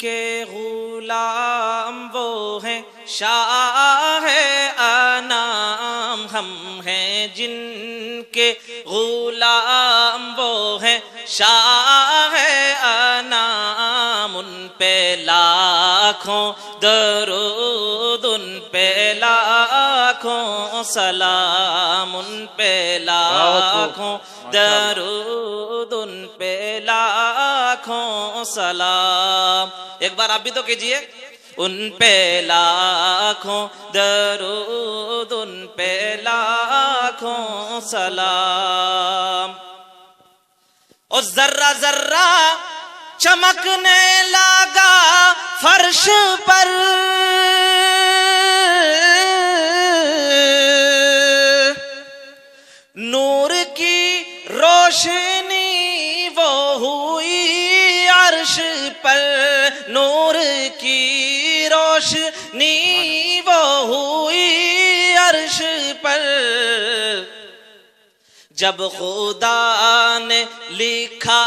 کے غلام وہ ہیں شاہ انام، ہم ہیں جن کے غلام وہ ہیں شاہ انام، ان پہ لاکھوں درود، ان پہ لاکھوں سلام، ان پہ لاکھوں درود، ان پہ لاکھوں سلام۔ ایک بار آپ بھی تو کیجئے، ان پہ لاکھوں درود، ان پہ لاکھوں سلام۔ اور ذرہ ذرہ چمکنے لگا فرش پر، نور کی روشنی وہ ہوئی عرش پر، نور کی روشنی وہ ہوئی عرش پر، جب خدا نے لکھا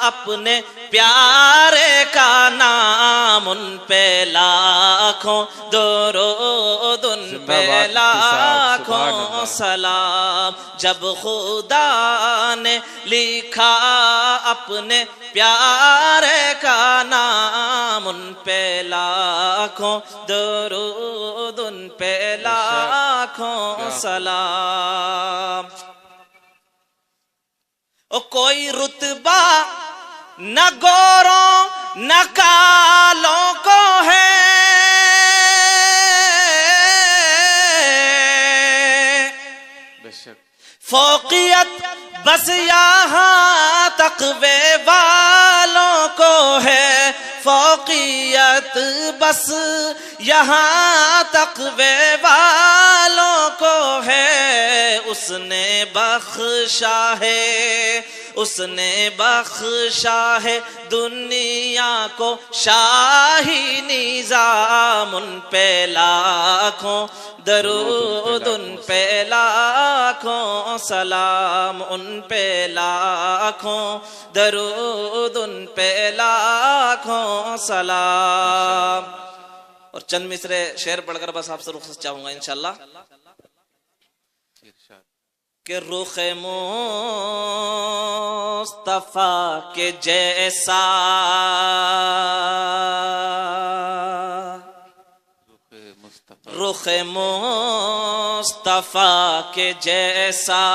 اپنے پیارے کا نام، ان پہ لاکھوں درود، ان پہ لاکھوں سلام۔ جب خدا نے لکھا اپنے پیارے کا نام، ان پہ لاکھوں درود، ان پہ لاکھوں سلام۔ کوئی رتبہ نہ گوروں نہ کالوں کو ہے، فوقیت بس یہاں تقوی والوں کو ہے، فوقیت بس یہاں تقوی والوں کو ہے، اس نے بخشا ہے، اس نے بخشا ہے دنیا کو شاہی نظام، ان پہ لاکھوں درود، ان پہ لاکھوں سلام، ان پہ لاکھوں درود، ان پہ لاکھوں سلام۔ اور چند مصرے شعر پڑھ کر بس آپ سے رخصت چاہوں گا انشاءاللہ کہ رخ مصطفیٰ کے جیسا، رخ مصطفیٰ کے جیسا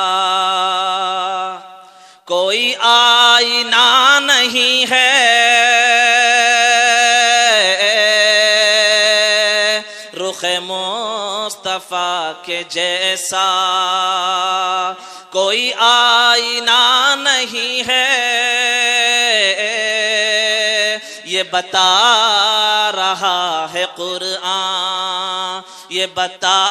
کوئی آئینہ نہیں ہے، رخ مصطفیٰ کے جیسا کوئی آئینہ نہیں ہے، یہ بتا رہا ہے قرآن، یہ بتا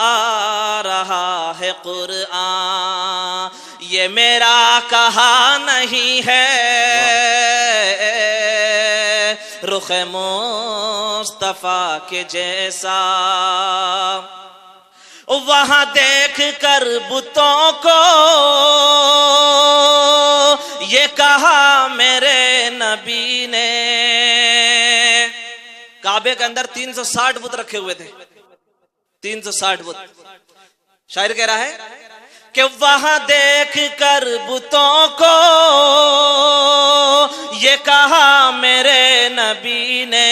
رہا ہے قرآن، یہ میرا کہا نہیں ہے، رخ مصطفیٰ کے جیسا۔ وہاں دیکھ کر بتوں کو یہ کہا میرے نبی نے، کعبے کے اندر 360 بت رکھے ہوئے تھے، 360 بت۔ شاعر کہہ رہا ہے کہ وہاں دیکھ کر بتوں کو یہ کہا میرے نبی نے،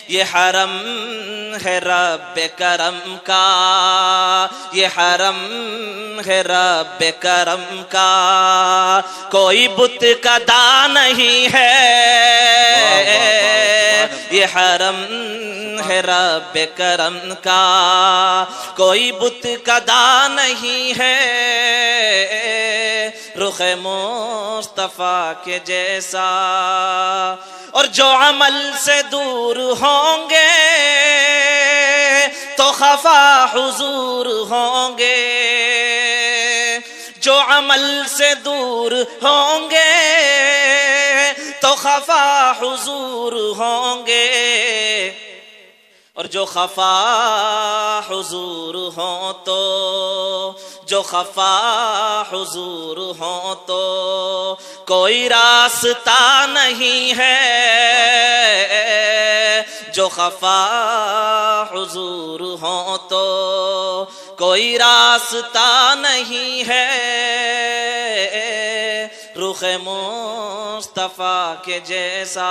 یہ حرم ہے رب کرم کا، یہ حرم ہے رب کرم کا، کوئی بت کدا نہیں ہے، یہ حرم ہے رب کرم کا، کوئی بت کدا نہیں ہے، رخ مصطفیٰ کے جیسا۔ اور جو عمل سے دور ہوں گے تو خفا حضور ہوں گے، جو عمل سے دور ہوں گے تو خفا حضور ہوں گے، اور جو خفا حضور ہوں تو، جو خفا حضور ہوں تو کوئی راستہ نہیں ہے، جو خفا حضور ہوں تو کوئی راستہ نہیں ہے، رخ مصطفیٰ کے جیسا.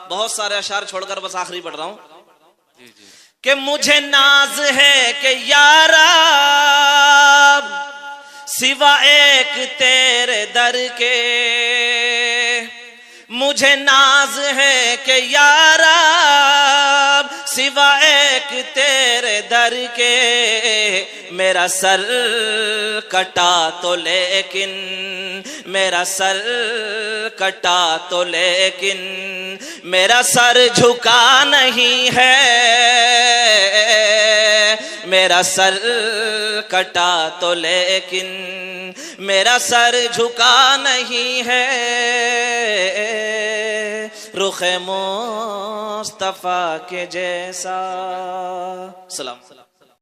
بہت سارے اشعار چھوڑ کر بس آخری پڑھ رہا ہوں کہ مجھے ناز ہے کہ یا رب سوا ایک تیرے در کے، مجھے ناز ہے کہ یا رب سوا ایک تیرے در کے، میرا سر کٹا تو لیکن، میرا سر کٹا تو لیکن میرا سر جھکا نہیں ہے، میرا سر کٹا تو لیکن میرا سر جھکا نہیں ہے، رخ مصطفیٰ کے جیسا. سلام.